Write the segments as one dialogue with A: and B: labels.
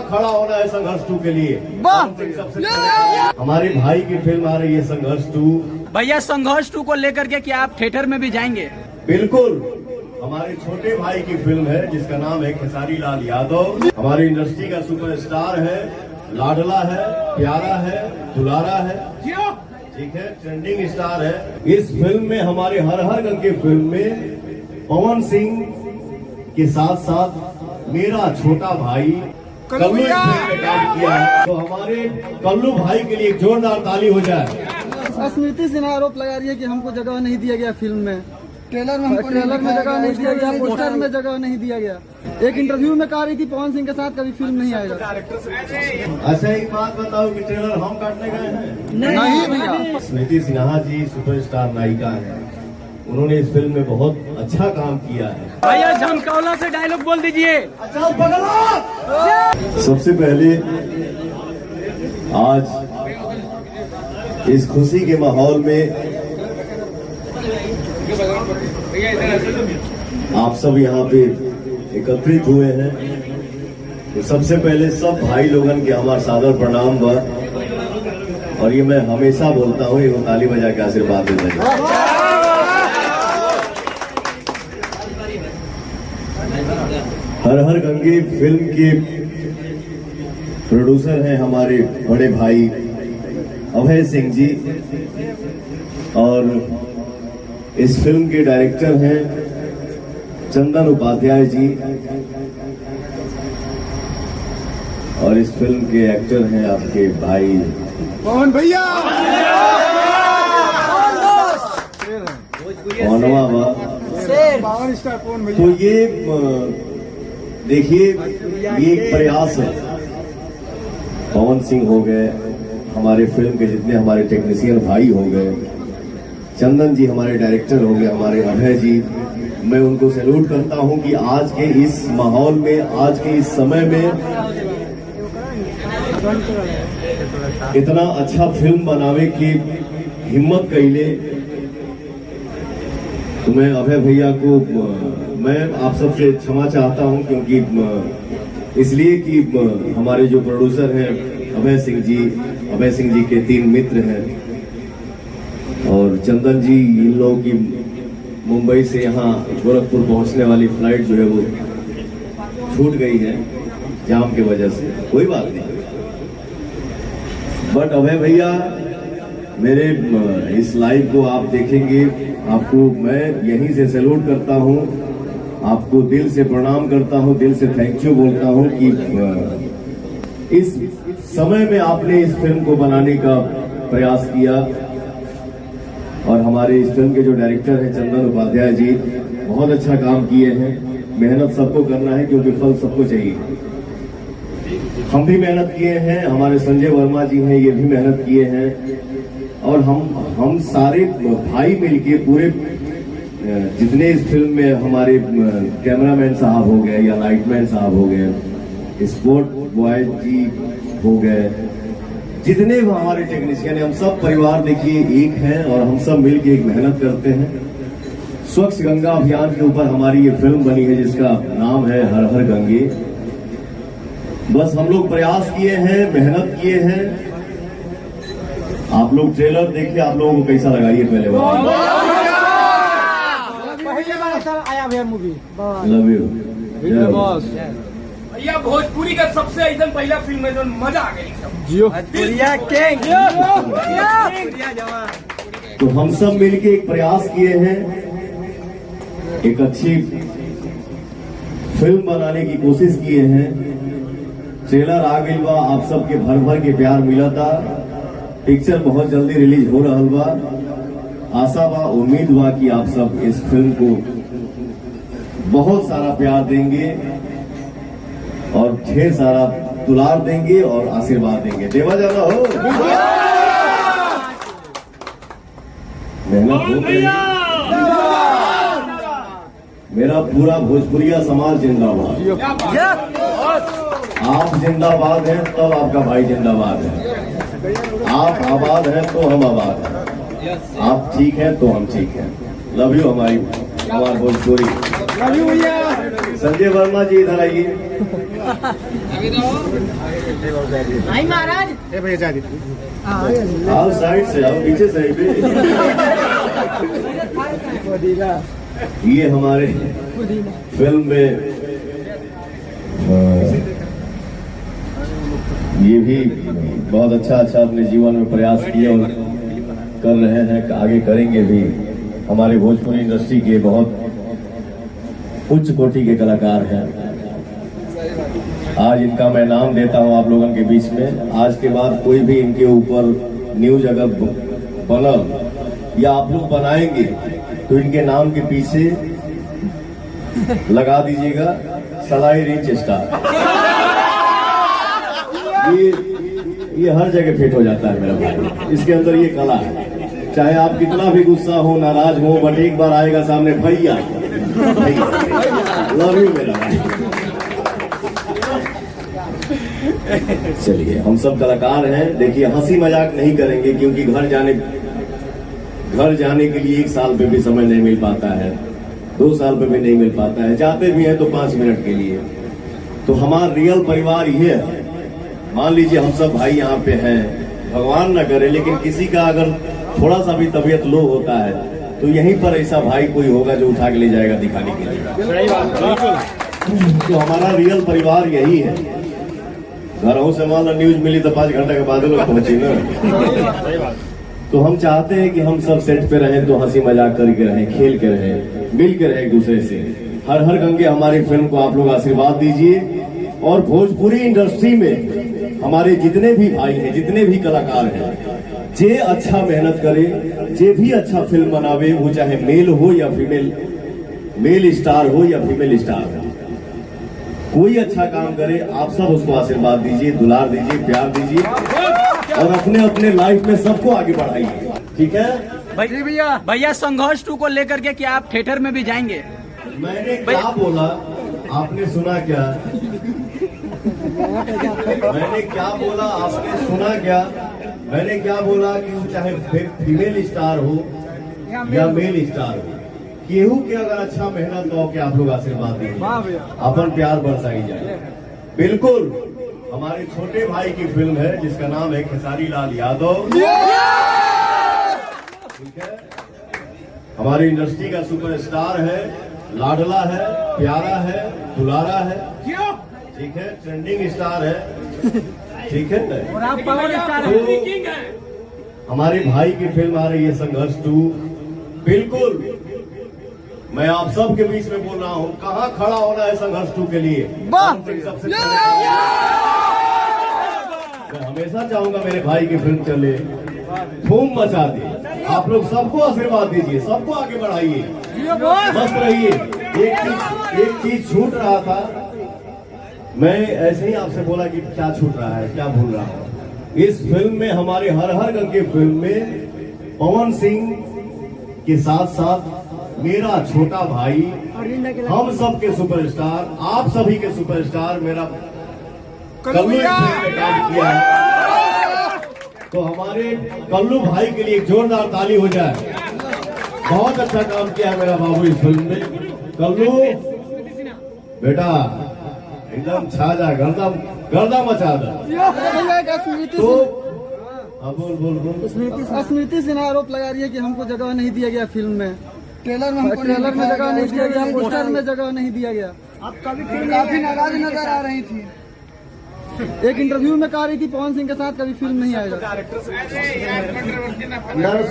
A: खड़ा होना है संघर्ष 2 के लिए। हमारे भाई की फिल्म आ रही है संघर्ष 2।
B: भैया संघर्ष 2 को लेकर के क्या आप थिएटर में भी जाएंगे?
A: बिल्कुल, हमारे छोटे भाई की फिल्म है जिसका नाम है खेसारी लाल यादव। हमारी इंडस्ट्री का सुपरस्टार है, लाडला है, प्यारा है, दुलारा है, ठीक है, ट्रेंडिंग स्टार है। इस फिल्म में हमारे हर हर गंगे फिल्म में पवन सिंह के साथ साथ मेरा छोटा भाई कल्लू इस फिल्म में काम किया है। तो हमारे कल्लू भाई के लिए एक जोरदार ताली हो जाए।
C: स्मृति सिन्हा आरोप लगा रही है कि हमको जगह नहीं दिया गया फिल्म में, ट्रेलर में जगह नहीं दिया गया, पोस्टर में जगह नहीं दिया गया। एक इंटरव्यू में कह रही थी पवन सिंह के साथ कभी फिल्म नहीं आएगा।
A: अच्छा एक बात बताओ कि ट्रेलर हम काटने गए हैं?
C: नहीं भैया।
A: स्मृति सिन्हा जी सुपरस्टार नायिका है, उन्होंने इस फिल्म में बहुत अच्छा काम किया है।
B: भैया झमकौला से डायलॉग बोल दीजिए।
A: अच्छा पगला। सबसे पहले आज इस खुशी के माहौल में आप सब यहाँ पे एकत्रित हुए हैं, तो सबसे पहले सब भाई लोगन के हमारा सादर प्रणाम बा। और ये मैं हमेशा बोलता हूँ, एक ताली बजा के आशीर्वाद देते हैं। हर हर गंगे फिल्म के प्रोड्यूसर हैं हमारे बड़े भाई अभय सिंह जी, और इस फिल्म के डायरेक्टर हैं चंदन उपाध्याय जी, और इस फिल्म के एक्टर हैं आपके भाई
C: पवन भैया।
A: तो ये देखिए, ये एक प्रयास है। पवन सिंह हो गए, हमारे फिल्म के जितने हमारे टेक्नीशियन भाई हो गए, चंदन जी हमारे डायरेक्टर हो गए, हमारे अभय जी, मैं उनको सैल्यूट करता हूं कि आज के इस माहौल में, आज के इस समय में इतना अच्छा फिल्म बनावे की हिम्मत कैले। तो मैं अभय भैया को मैं आप सबसे क्षमा चाहता हूं, क्योंकि इसलिए कि हमारे जो प्रोड्यूसर हैं अभय सिंह जी के 3 मित्र हैं, और चंदन जी, इन लोगों की मुंबई से यहाँ गोरखपुर पहुंचने वाली फ्लाइट जो है वो छूट गई है जाम की वजह से। कोई बात नहीं, बट अभय भैया मेरे इस लाइव को आप देखेंगे, आपको मैं यहीं से सैल्यूट करता हूं, आपको दिल से प्रणाम करता हूं, दिल से थैंक यू बोलता हूं कि इस समय में आपने इस फिल्म को बनाने का प्रयास किया। और हमारे इस फिल्म के जो डायरेक्टर हैं चंदन उपाध्याय जी, बहुत अच्छा काम किए हैं। मेहनत सबको करना है क्योंकि फल सबको चाहिए। हम भी मेहनत किए हैं, हमारे संजय वर्मा जी हैं, ये भी मेहनत किए हैं, और हम सारे भाई मिलके पूरे जितने इस फिल्म में हमारे कैमरामैन साहब हो गए या लाइटमैन साहब हो गए, स्पोर्ट बॉय जी हो गए, जितने भी हमारे टेक्नीशियन हैं, हम सब परिवार देखिए एक हैं और हम सब मिलके एक मेहनत करते हैं। स्वच्छ गंगा अभियान के ऊपर हमारी ये फिल्म बनी है जिसका नाम है हर हर गंगे। बस हम लोग प्रयास किए हैं, मेहनत किए हैं। आप लोग ट्रेलर देखिए, आप लोगों को कैसा लगा ये पहले लव यू
B: भैया भोजपुरी का सबसे ऐसा पहला फिल्म है जो मजा आ गई।
A: तो हम सब मिलके एक प्रयास किए हैं, एक अच्छी फिल्म बनाने की कोशिश किए हैं। ट्रेलर आ गई बा, आप सबके भर भर के प्यार मिला था। पिक्चर बहुत जल्दी रिलीज हो रहा बा। आशा बा, उम्मीद बा कि आप सब इस फिल्म को बहुत सारा प्यार देंगे और ढेर सारा दुलार देंगे और आशीर्वाद देंगे। देवा जाना हो, मेहनत हो गई। मेरा पूरा भोजपुरिया समाज जिंदाबाद। आप जिंदाबाद हैं तब आपका भाई जिंदाबाद है। आप आबाद हैं तो हम आबाद हैं। आप ठीक हैं तो हम ठीक हैं। लव यू हमारा भोजपुरी।
C: लव यू भैया।
A: संजय वर्मा जी इधर आइए।
D: आई महाराज
A: आओ साइड से आओ, पीछे साइड पे। ये हमारे फिल्म में ये भी बहुत अच्छा अपने जीवन में प्रयास किए और कर रहे हैं, आगे करेंगे भी। हमारे भोजपुरी इंडस्ट्री के बहुत उच्च कोटि के कलाकार हैं। आज इनका मैं नाम देता हूं आप लोगों के बीच में। आज के बाद कोई भी इनके ऊपर न्यूज अगर बना या आप लोग बनाएंगे तो इनके नाम के पीछे लगा दीजिएगा सलाई रिच स्टार। ये हर जगह फिट हो जाता है मेरा भाई, इसके अंदर ये कला है। चाहे आप कितना भी गुस्सा हो, नाराज हो, बट एक बार आएगा सामने भैया, लव यू मेरा भाई। चलिए, हम सब कलाकार हैं। देखिए, हंसी मजाक नहीं करेंगे क्योंकि घर जाने के लिए 1 साल पे भी समय नहीं मिल पाता है, 2 साल पे भी नहीं मिल पाता है। जाते भी हैं तो 5 मिनट के लिए। तो हमारा रियल परिवार ये है। मान लीजिए हम सब भाई यहाँ पे हैं, भगवान ना करे लेकिन किसी का अगर थोड़ा सा भी तबीयत लो होता है तो यहीं पर ऐसा भाई कोई होगा जो उठा के ले जाएगा दिखाने के लिए। तो हमारा रियल परिवार यही है। घरों से मान लो न्यूज मिली तो 5 घंटे के बाद लोग पहुंचे ना। तो हम चाहते हैं कि हम सब सेट पे रहें तो हंसी मजाक करके रहें, खेल के रहें, मिल के रहें एक दूसरे से। हर हर गंगे हमारी फिल्म को आप लोग आशीर्वाद दीजिए। और भोजपुरी इंडस्ट्री में हमारे जितने भी भाई हैं, जितने भी कलाकार हैं, जे अच्छा मेहनत करे, जे भी अच्छा फिल्म बनावे, वो चाहे मेल हो या फीमेल, मेल स्टार हो या फीमेल स्टार हो, कोई अच्छा काम करे, आप सब उसको आशीर्वाद दीजिए, दुलार दीजिए, प्यार दीजिए और अपने अपने लाइफ में सबको आगे बढ़ाइए। ठीक है
D: भैया संघर्ष 2 को लेकर के क्या आप थिएटर में भी जाएंगे?
A: मैंने क्या बोला आपने सुना क्या? मैंने क्या बोला आपने सुना क्या? मैंने क्या बोला कि वो चाहे फीमेल स्टार हो या मेल स्टार हो, केहू के अगर अच्छा मेहनत हो के आप लोग आशीर्वाद दीजिए, अपन प्यार बरसाई जाए। बिल्कुल हमारे छोटे भाई की फिल्म है जिसका नाम है खेसारी लाल यादव। ठीक है, हमारी इंडस्ट्री का सुपरस्टार है, लाडला है, प्यारा है, दुलारा है। ठीक है, ट्रेंडिंग स्टार है। ठीक है,
D: और आप पावर स्टार
A: तो हमारे भाई की फिल्म आ रही है संघर्ष 2। बिल्कुल मैं आप सब के बीच में बोल रहा हूँ, कहाँ खड़ा होना है संघर्ष 2 के लिए। सबसे मैं हमेशा चाहूंगा मेरे भाई की फिल्म चले, धूम मचा दे। आप लोग सबको आशीर्वाद दीजिए, सबको आगे बढ़ाइए, मस्त रहिए। एक चीज छूट रहा था, मैं ऐसे ही आपसे बोला कि क्या छूट रहा है, क्या भूल रहा हूँ। इस फिल्म में, हमारे हर हर गंगे फिल्म में पवन सिंह के साथ साथ मेरा छोटा भाई, हम सब के सुपरस्टार, आप सभी के सुपरस्टार मेरा कल्लू इस फिल्म में काम किया है। तो हमारे कल्लू भाई के लिए एक जोरदार ताली हो जाए। बहुत अच्छा काम किया है मेरा बाबू इस फिल्म में। कल्लू बेटा एकदम छा जा, गर्दा मचा दे। तो बोल
C: स्मृति सिन्हा आरोप लगा रही है कि हमको जगह नहीं दिया गया फिल्म में। ट्रेलर में जगह नहीं दिया गया, पोस्टर में जगह नहीं दिया गया। आप काफी नाराज नजर आ रही थी। एक इंटरव्यू में कह रही थी पवन सिंह के साथ कभी फिल्म नहीं आएगा।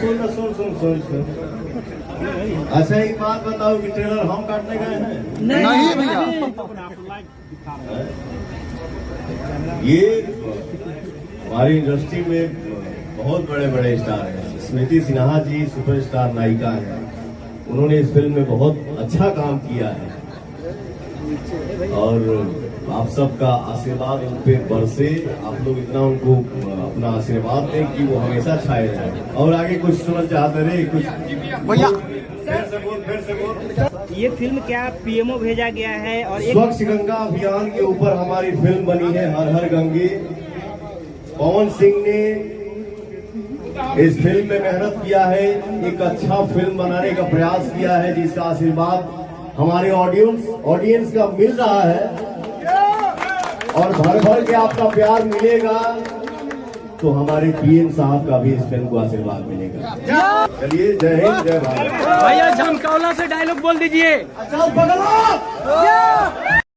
A: सुन। अच्छा एक बात बताओ कि ट्रेलर हम काटने गए हैं?
C: नहीं भैया।
A: ये हमारी इंडस्ट्री में बहुत बड़े बड़े स्टार हैं। स्मृति सिन्हा जी सुपरस्टार नायिका हैं। उन्होंने इस फिल्म में बहुत अच्छा काम किया है और आप सबका आशीर्वाद उन पे बरसे। आप लोग इतना उनको अपना आशीर्वाद दें कि वो हमेशा छाए रहें। और आगे कुछ सुनना चाहते रहे कुछ भैया? फिर से बोल।
D: ये फिल्म क्या पीएमओ भेजा गया है और
A: स्वच्छ गंगा अभियान के ऊपर हमारी फिल्म बनी है हर हर गंगे। पवन सिंह ने इस फिल्म में मेहनत किया है, एक अच्छा फिल्म बनाने का प्रयास किया है जिसका आशीर्वाद हमारे ऑडियंस का मिल रहा है और भर भर के आपका प्यार मिलेगा तो हमारे पीएम साहब का भी इस फिल्म को आशीर्वाद मिलेगा। चलिए, जय हिंद, जय भारत।
D: भैया झमकौला से डायलॉग बोल दीजिए।
A: अच्छा, पगला